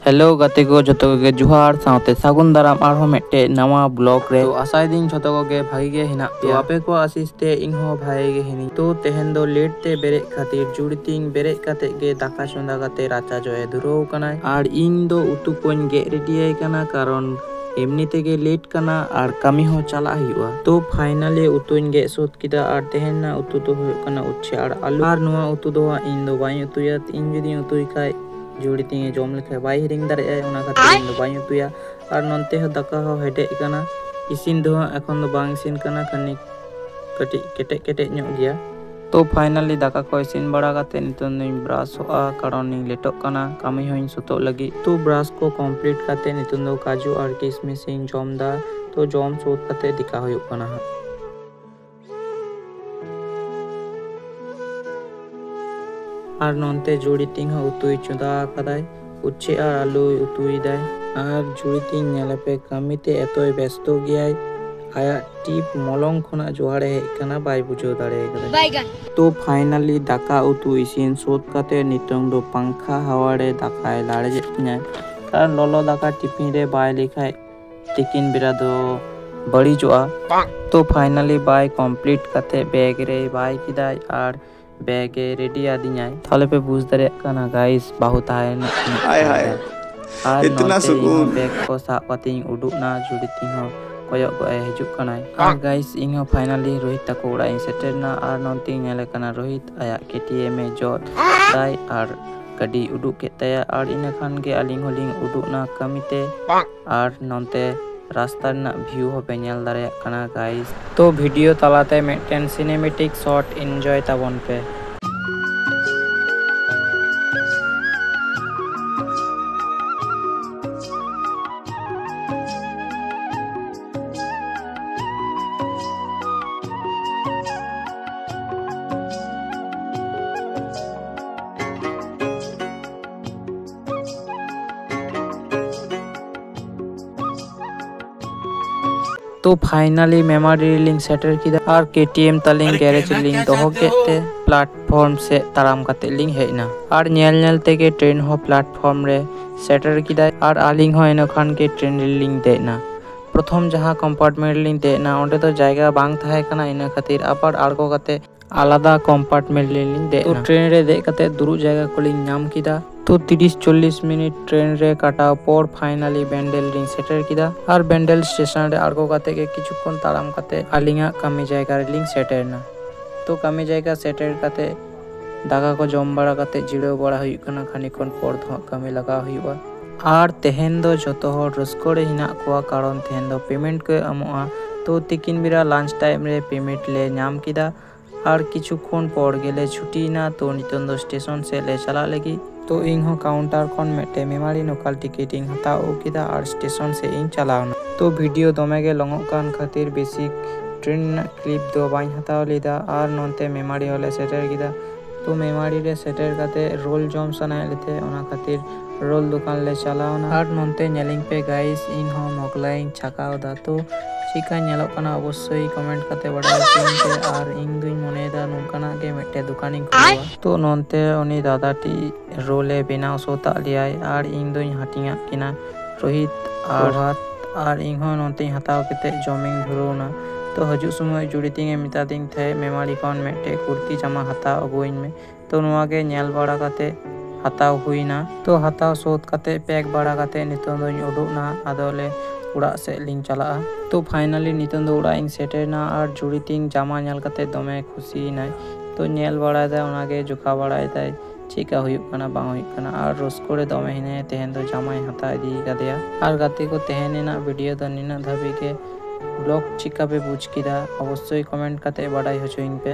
Hello गते को जो के जुहार साथे सागुन दाराम आरो मेटे नवा ब्लॉग रे तो आसाय दिन जो के भागी गे हिना तो आपे को आसिस्ते इन हो भाई गे हिनी तो तेहन दो लेट ते बेरे खातिर जुड़तिंग बेरे काते गे दाका चंदा काते राचा जोए दुरो कनाय आर इन दो उतु कोन गे रेडी आय कना कारण एमनी तेगे लेट कना आर कमी हो चला हुआ तो फाइनली उतुन गे सोत किदा आर तेहन ना उतु तो हो कना उच्छे आर आलू आर नुआ उतु दो इन दो बाई उतुया इन जदी उतुई खाय जुड़ी तीन जम लेखे बाई हिरिंग दारे ओना खातिर इन दो बाई उतुया आर ननते हो दाका हो हेडे कना इसिन दो एखन दो बांग इसिन कना खानी कटी केटे केटे ᱧᱚᱜ गया तो फाइनली दाका को इसिन बड़ा काते नितन नी ब्राश होआ कारण नी लेटो कना कामी होइन सुतो लगी तो ब्राश को कंप्लीट काते नितन दो काजू आर किशमिश इन जम दा तो जम सोत काते दिका होयो कना आर नोनते जुड़ी तीन उतुई चुदा कदाय उच्छे आर आलू उतुई दाय आर जुड़ी तीन नेलपे कामीते एतोय व्यस्त गयाय आया टीप मलंग खना जोहाड़े हेकना बाय बुझो दाड़े कदा तो फाइनली दाका उतु इसिन सोत काते नितंग दो पंखा हावाड़े दाकाय लाड़े जेतना कारण ललो दाका टिफिन रे बाय लेखाय टिकिन बेरा दो बड़ी जोआ तो फाइनली बाय कंप्लीट काते बैग रे बाय किदाय आर बैग रेडी आदियाय थाले पे बुझ दरे कना गाइस बहुत आए हाय हाय इतना सुकून बैग को सापाती उडुना जुड़ती हो कोयो को हिजुक कनाय आर गाइस इनो फाइनली रोहित तको उड़ा सेटरना आर नोंती नेले कना रोहित आया केटीएम में जोट दाय आर गडी उडुक केतया आर इना खान गे अलिंग होलिंग उडुना कमिते आर नोंते रास्ता ना व्यू हो पेनेल दारे कना गाइस तो वीडियो तलाते मेटेन सिनेमेटिक शॉट एंजॉय ताबन पे तो फाइनली मेमोरी लिंक सेटर किदा और केटीएम तलिंग गैरेज लिंक दोहो केते प्लेटफॉर्म से ताराम काते लिंक हेना और नेल नेल तेगे ट्रेन हो प्लेटफॉर्म रे सेटर किदा और आलिंग हो एनो खान के ट्रेन लिंक देना प्रथम जहां कंपार्टमेंट लिंक देना ओंडे तो जायगा बांग थाहे कना इना खातिर आपार आड़को काते आलादा कंपार्टमेंट लिंक देना तो ट्रेन रे दे काते दुरु जायगा को लिंक नाम किदा तो 30-40 मिनट ट्रेन रे काटा पर फाइनली बेंडेल रिंग सेटर किदा और बेंडेल स्टेशन रे आड़को काते के किछुक्षण ताराम काते आलिंगा कामी जायगा रे लिंक सेटर ना तो कामी जायगा सेटर काते दागा को जम बड़ा काते जिड़ो बड़ा हुई कना खानिकन पर दो कामी लगा हुईवा और तेहेन दो जतो हर रस्कोरे हिना कोआ कारण तेहेन दो पेमेंट को एमोआ तो तिकिन बेरा लंच टाइम रे पेमेंट ले नाम किदा और किछुक्षण पर गेले छुटी ना तो नितन दो स्टेशन से ले चला लगी तो इंहो काउंटर कौन मेटे मेमारी नोकाल टिकेटिंग हता किदा और स्टेशन से इन चलावना तो वीडियो दमेगे लंगोक कान खातिर बेसिक ट्रेन क्लिप दो बाई हताव लेदा और नोनते मेमारी होले सेटर किदा तो मेमारी रे सेटर काते रोल जम सनाय लेते ओना खातिर रोल दुकान ले चलावना और नोनते नेलिंग पे गाइस इनहो मोगलाइंग छकाव दा तो चिका नेलो कना अवश्य कमेंट काते बड़ा पे और इन दुई मनेदा नोंकाना के मेटे दुकानिंग खुलवा तो नोनते उनी दादाटी रोले बेनाव सोता लियाय और इन दुई हटिया किना रोहित और हाथ और इनहो नोनते हताव केते जमिंग धुरोना तो हजू समय जुड़ीतिंगे मितादिंग थे मेमारी कौन मेटे कुर्ती जामा हताव अगुइन में तो नुआ के नेल बड़ा काते हताव हुईना तो हताव सोत काते पैक बड़ा काते नितों दोኝ उडुकना आदोले उड़ा से लिंक चला तो फाइनली नितन दो उड़ा इन सेटेना और जुड़ीतिंग जामा नेल काते दमे खुशी नाय तो नेल बड़ा दा ओनागे जुखा बड़ा दा चिका हुयुक कना बांग हुयुक कना और रस्कोरे दमे हिने तेहेन दो जामाय हता इदी कदेया और गाते को तेहेनेना वीडियो द निना धाबी के ब्लॉग चिका पे बुझ किदा अवश्य कमेंट काते बड़ाई होचोइंग पे।